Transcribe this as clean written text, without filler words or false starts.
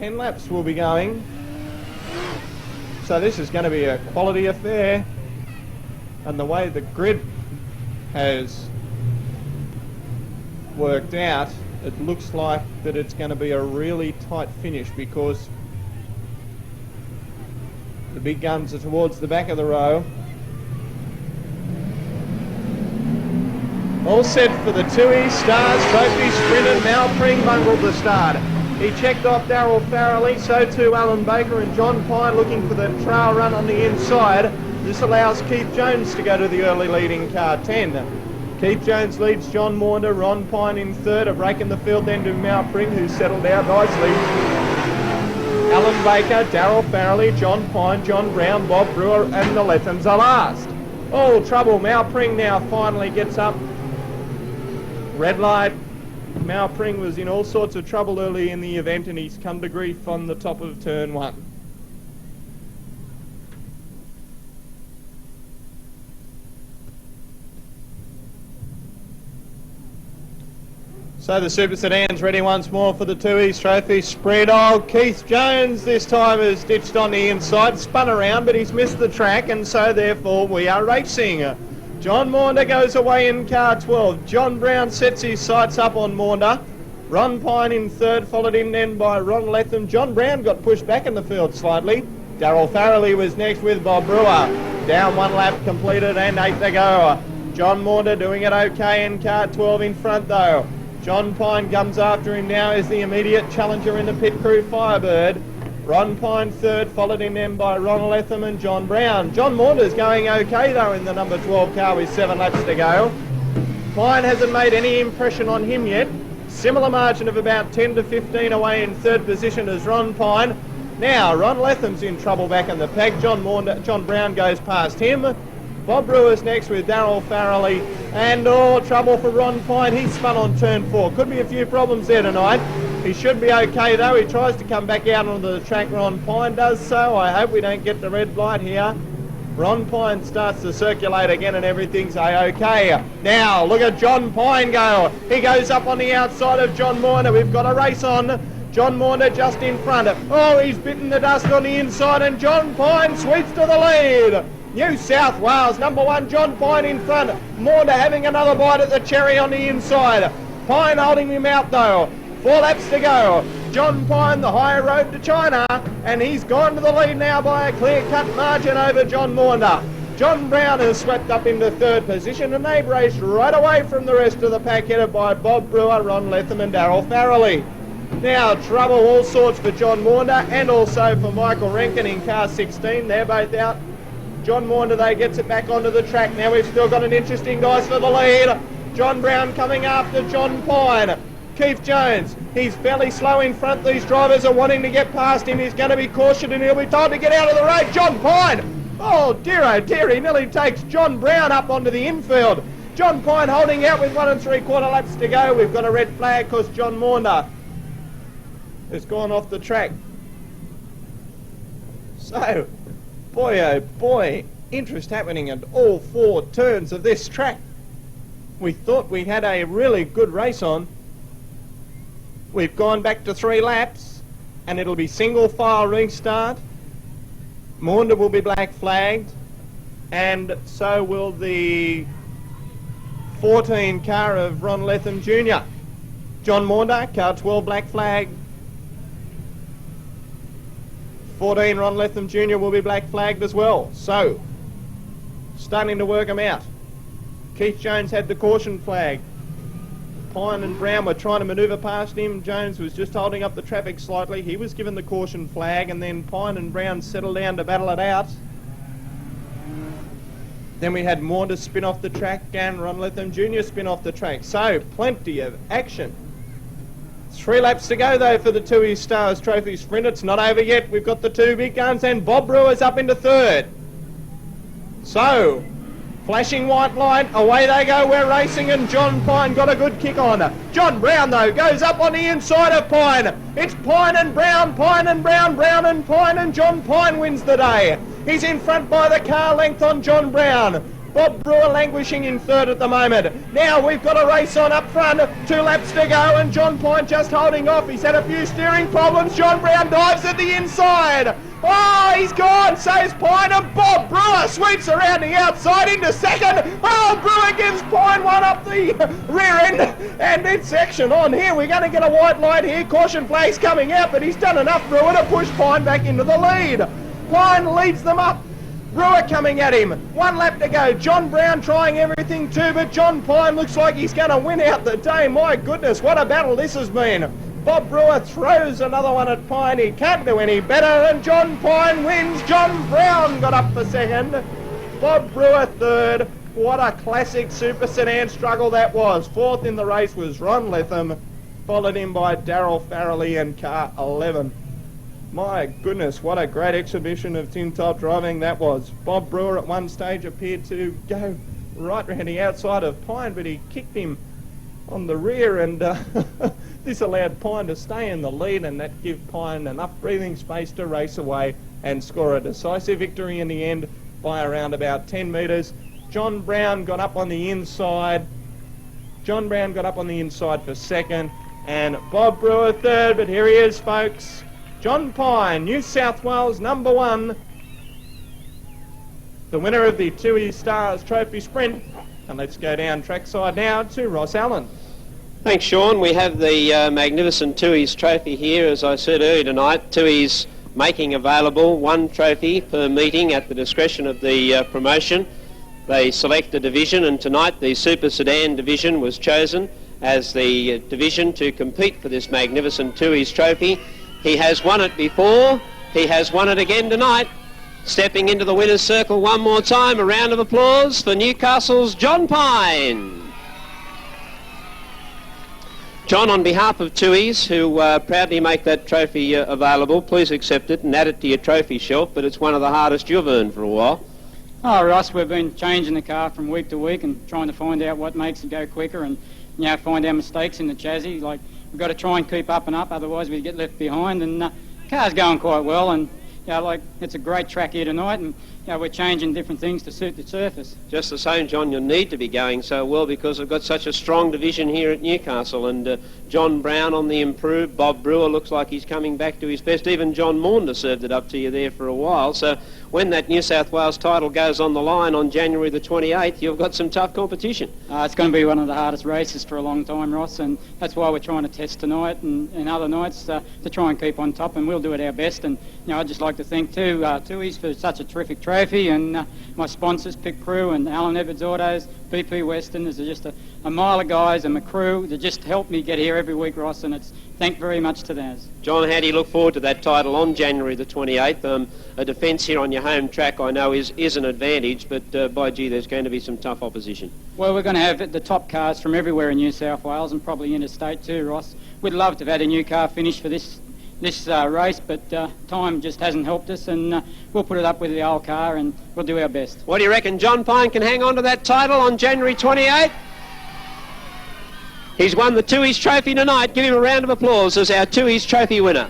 10 laps will be going. So this is going to be a quality affair. And the way the grid has worked out, it looks like that it's going to be a really tight finish, because the big guns are towards the back of the row. All set for the 2E Stars Trophy Sprint, and Malpring bungled the start. He checked off Darryl Farrelly, so too Alan Baker and John Pine looking for the trail run on the inside. This allows Keith Jones to go to the early leading car 10. Keith Jones leads John Maunder, Ron Pine in third, a break in the field then to Malpring, who's settled out nicely. Alan Baker, Darryl Farrelly, John Pine, John Brown, Bob Brewer and the Lethams are last. All trouble, Malpring now finally gets up. Red light. Malpring was in all sorts of trouble early in the event, and he's come to grief on the top of turn 1. So the Super Sedans ready once more for the 2E Trophy Sprint. Oh, Keith Jones this time has ditched on the inside, spun around, but he's missed the track, and so therefore we are racing. John Maunder goes away in car 12. John Brown sets his sights up on Maunder. Ron Pine in third, followed in then by Ron Letham. John Brown got pushed back in the field slightly. Darryl Farrelly was next with Bob Brewer. Down 1 lap completed and 8 to go. John Maunder doing it okay in car 12 in front though. John Pine comes after him now as the immediate challenger in the pit crew Firebird. Ron Pine third, followed in then by Ron Letham and John Brown. John Maunder's going okay though in the number 12 car with 7 laps to go. Pine hasn't made any impression on him yet. Similar margin of about 10 to 15 away in third position as Ron Pine. Now Ron Letham's in trouble back in the pack. John Brown goes past him. Bob Brewer's next with Darryl Farrelly, and trouble for Ron Pine. He's spun on turn 4. Could be a few problems there tonight. He should be okay though. He tries to come back out onto the track. Ron Pine does so. I hope we don't get the red light here. Ron Pine starts to circulate again and everything's okay. Now look at John Pine go. He goes up on the outside of John Maunder. We've got a race on. John Maunder just in front. Oh, he's bitten the dust on the inside, and John Pine sweeps to the lead. New South Wales, number 1, John Pine in front. Maunder having another bite at the cherry on the inside. Pine holding him out though. 4 laps to go. John Pine, the higher road to China, and he's gone to the lead now by a clear-cut margin over John Maunder. John Brown has swept up into third position, and they've raced right away from the rest of the pack, headed by Bob Brewer, Ron Letham and Darryl Farrelly. Now trouble all sorts for John Maunder and also for Michael Rankin in car 16. They're both out. John Maunder, though, gets it back onto the track. Now we've still got an interesting guys for the lead. John Brown coming after John Pine. Keith Jones, he's fairly slow in front. These drivers are wanting to get past him. He's going to be cautioned and he'll be told to get out of the road. John Pine! Oh dear, he nearly takes John Brown up onto the infield. John Pine holding out with 1 3/4 laps to go. We've got a red flag because John Maunder has gone off the track. So, boy oh boy, interest happening at all 4 turns of this track. We thought we had a really good race on. We've gone back to 3 laps and it'll be single file restart. Maunder will be black flagged, and so will the 14 car of Ron Letham Jr. John Maunder, car 12 black flag. 14 Ron Letham Jr. will be black flagged as well. So, starting to work them out. Keith Jones had the caution flag. Pine and Brown were trying to manoeuvre past him. Jones was just holding up the traffic slightly. He was given the caution flag, and then Pine and Brown settled down to battle it out. Then we had Maunder spin off the track and Ron Letham Jr. spin off the track. So, plenty of action. 3 laps to go though for the 2E Stars Trophy Sprint. It's not over yet. We've got the 2 big guns, and Bob Brewer's up into third. So, flashing white light, away they go, we're racing, and John Pine got a good kick on. John Brown though goes up on the inside of Pine. It's Pine and Brown, Brown and Pine, and John Pine wins the day. He's in front by the car length on John Brown. Bob Brewer languishing in third at the moment. Now we've got a race on up front. 2 laps to go and John Pine just holding off. He's had a few steering problems. John Brown dives at the inside. Oh, he's gone. So's Pine, and Bob Brewer sweeps around the outside into second. Oh, Brewer gives Pine one up the rear end, and it's action on here. We're going to get a white light here. Caution flag's coming out, but he's done enough, Brewer, to push Pine back into the lead. Pine leads them up. Brewer coming at him. 1 lap to go. John Brown trying everything too, but John Pine looks like he's going to win out the day. My goodness, what a battle this has been. Bob Brewer throws another one at Pine. He can't do any better, and John Pine wins. John Brown got up for second. Bob Brewer third. What a classic super sedan struggle that was. 4th in the race was Ron Letham, followed in by Darryl Farrelly in car 11. My goodness, what a great exhibition of tin-top driving that was. Bob Brewer at one stage appeared to go right round the outside of Pine, but he kicked him on the rear, and this allowed Pine to stay in the lead, and that gave Pine enough breathing space to race away and score a decisive victory in the end by around about 10 metres. John Brown got up on the inside. John Brown got up on the inside for second, and Bob Brewer third, but here he is, folks. John Pine, New South Wales #1, the winner of the Toohey Stars Trophy Sprint. And let's go down trackside now to Ross Allen. Thanks, Sean. We have the magnificent Tooheys Trophy here, as I said earlier tonight. Tooheys making available 1 trophy per meeting at the discretion of the promotion. They select a division, and tonight the Super Sedan division was chosen as the division to compete for this magnificent Tooheys Trophy. He has won it before. He has won it again tonight. Stepping into the winner's circle one more time, a round of applause for Newcastle's John Pine. John, on behalf of Tooheys, who proudly make that trophy available, please accept it and add it to your trophy shelf, but it's one of the hardest you've earned for a while. Oh, Ross, we've been changing the car from week to week and trying to find out what makes it go quicker and, you know, find our mistakes in the chassis. Like, we've got to try and keep up and up, otherwise we get left behind, and the car's going quite well, and you know, like, it's a great track here tonight, and you know, we're changing different things to suit the surface. Just the same, John, you'll need to be going so well because we've got such a strong division here at Newcastle, and John Brown on the improve. Bob Brewer looks like he's coming back to his best. Even John Maunder served it up to you there for a while. So when that New South Wales title goes on the line on January the 28th, you've got some tough competition. It's going to be one of the hardest races for a long time, Ross, and that's why we're trying to test tonight and other nights to try and keep on top, and we'll do it our best. And you know, I'd just like to thank Tooheys for such a terrific trophy, and my sponsors, Pit Crew and Alan Edwards Autos, BP Western. There's just a mile of guys and my crew that just help me get here every week, Ross, and it's thank very much to them. John, how do you look forward to that title on January the 28th? A defence here on your home track, I know, is an advantage, but by gee, there's going to be some tough opposition. Well, we're going to have the top cars from everywhere in New South Wales and probably interstate too, Ross. We'd love to have had a new car finish for this race, but time just hasn't helped us, and we'll put it up with the old car and we'll do our best. What do you reckon? John Pine can hang on to that title on January 28th? He's won the Tooheys Trophy tonight. Give him a round of applause as our Tooheys Trophy winner.